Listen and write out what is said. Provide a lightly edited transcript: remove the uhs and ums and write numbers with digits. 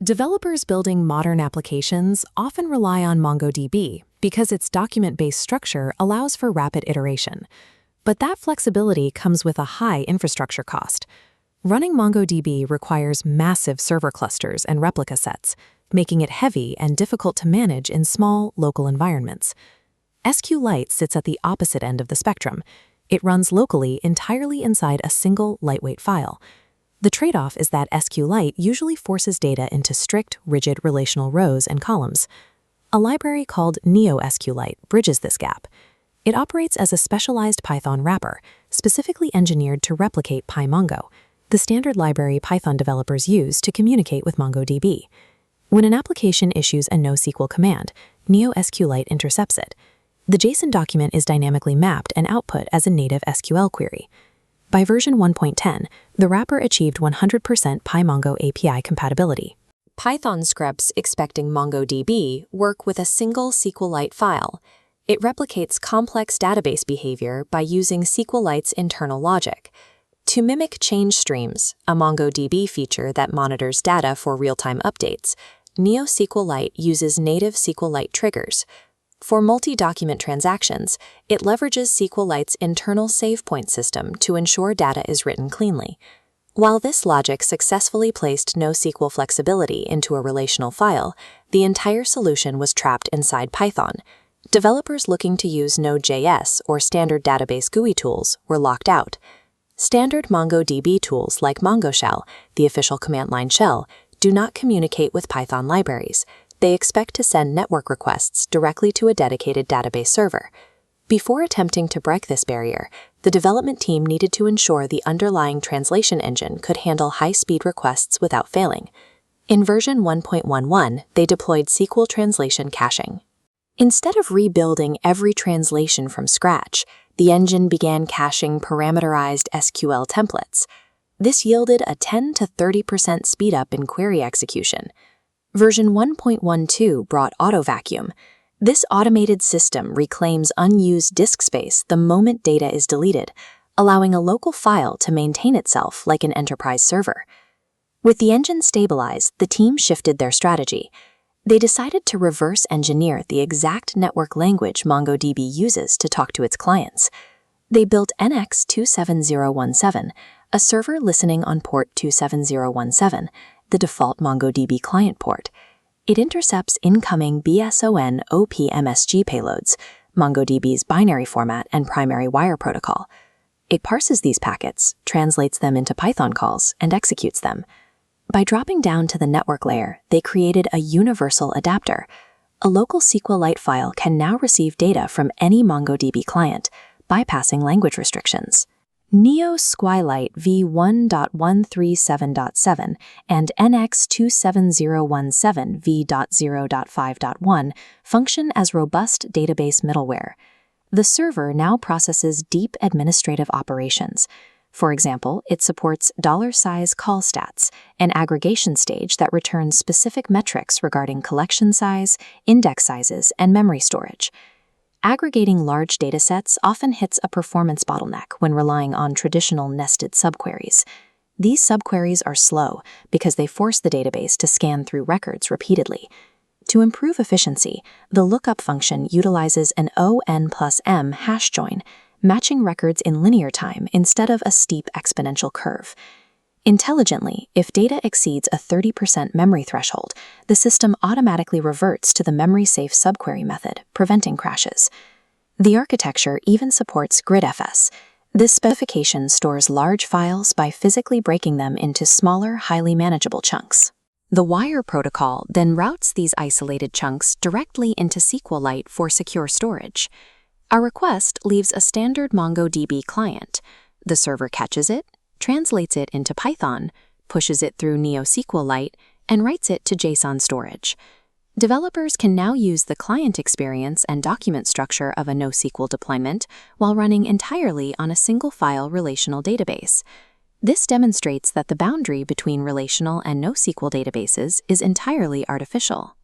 Developers building modern applications often rely on MongoDB because its document-based structure allows for rapid iteration. But that flexibility comes with a high infrastructure cost. Running MongoDB requires massive server clusters and replica sets, making it heavy and difficult to manage in small, local environments. SQLite sits at the opposite end of the spectrum. It runs locally entirely inside a single, lightweight file. The trade-off is that SQLite usually forces data into strict, rigid relational rows and columns. A library called NeoSQLite bridges this gap. It operates as a specialized Python wrapper, specifically engineered to replicate PyMongo, the standard library Python developers use to communicate with MongoDB. When an application issues a NoSQL command, NeoSQLite intercepts it. The JSON document is dynamically mapped and output as a native SQL query. By version 1.10, the wrapper achieved 100% PyMongo API compatibility. Python scripts expecting MongoDB work with a single SQLite file. It replicates complex database behavior by using SQLite's internal logic. To mimic change streams, a MongoDB feature that monitors data for real-time updates, NeoSQLite uses native SQLite triggers. For multi-document transactions, it leverages SQLite's internal save point system to ensure data is written cleanly. While this logic successfully placed NoSQL flexibility into a relational file, the entire solution was trapped inside Python. Developers looking to use Node.js or standard database GUI tools were locked out. Standard MongoDB tools like MongoShell, the official command line shell, do not communicate with Python libraries. They expect to send network requests directly to a dedicated database server. Before attempting to break this barrier, the development team needed to ensure the underlying translation engine could handle high-speed requests without failing. In version 1.11, they deployed SQL translation caching. Instead of rebuilding every translation from scratch, the engine began caching parameterized SQL templates. This yielded a 10 to 30% speedup in query execution. Version 1.12 brought auto-vacuum. This automated system reclaims unused disk space the moment data is deleted, allowing a local file to maintain itself like an enterprise server. With the engine stabilized, the team shifted their strategy. They decided to reverse engineer the exact network language MongoDB uses to talk to its clients. They built NX27017, a server listening on port 27017, the default MongoDB client port. It intercepts incoming BSON OPMSG payloads, MongoDB's binary format and primary wire protocol. It parses these packets, translates them into Python calls, and executes them. By dropping down to the network layer, they created a universal adapter. A local SQLite file can now receive data from any MongoDB client, bypassing language restrictions. NeoSQLite v1.137.7 and NX27017 v.0.5.1 function as robust database middleware. The server now processes deep administrative operations. For example, it supports $size call stats, an aggregation stage that returns specific metrics regarding collection size, index sizes, and memory storage. Aggregating large datasets often hits a performance bottleneck when relying on traditional nested subqueries. These subqueries are slow because they force the database to scan through records repeatedly. To improve efficiency, the lookup function utilizes an O(n plus m) hash join, matching records in linear time instead of a steep exponential curve. Intelligently, if data exceeds a 30% memory threshold, the system automatically reverts to the memory-safe subquery method, preventing crashes. The architecture even supports GridFS. This specification stores large files by physically breaking them into smaller, highly manageable chunks. The wire protocol then routes these isolated chunks directly into SQLite for secure storage. A request leaves a standard MongoDB client. The server catches it, translates it into Python, pushes it through NeoSQLite, and writes it to JSON storage. Developers can now use the client experience and document structure of a NoSQL deployment while running entirely on a single-file relational database. This demonstrates that the boundary between relational and NoSQL databases is entirely artificial.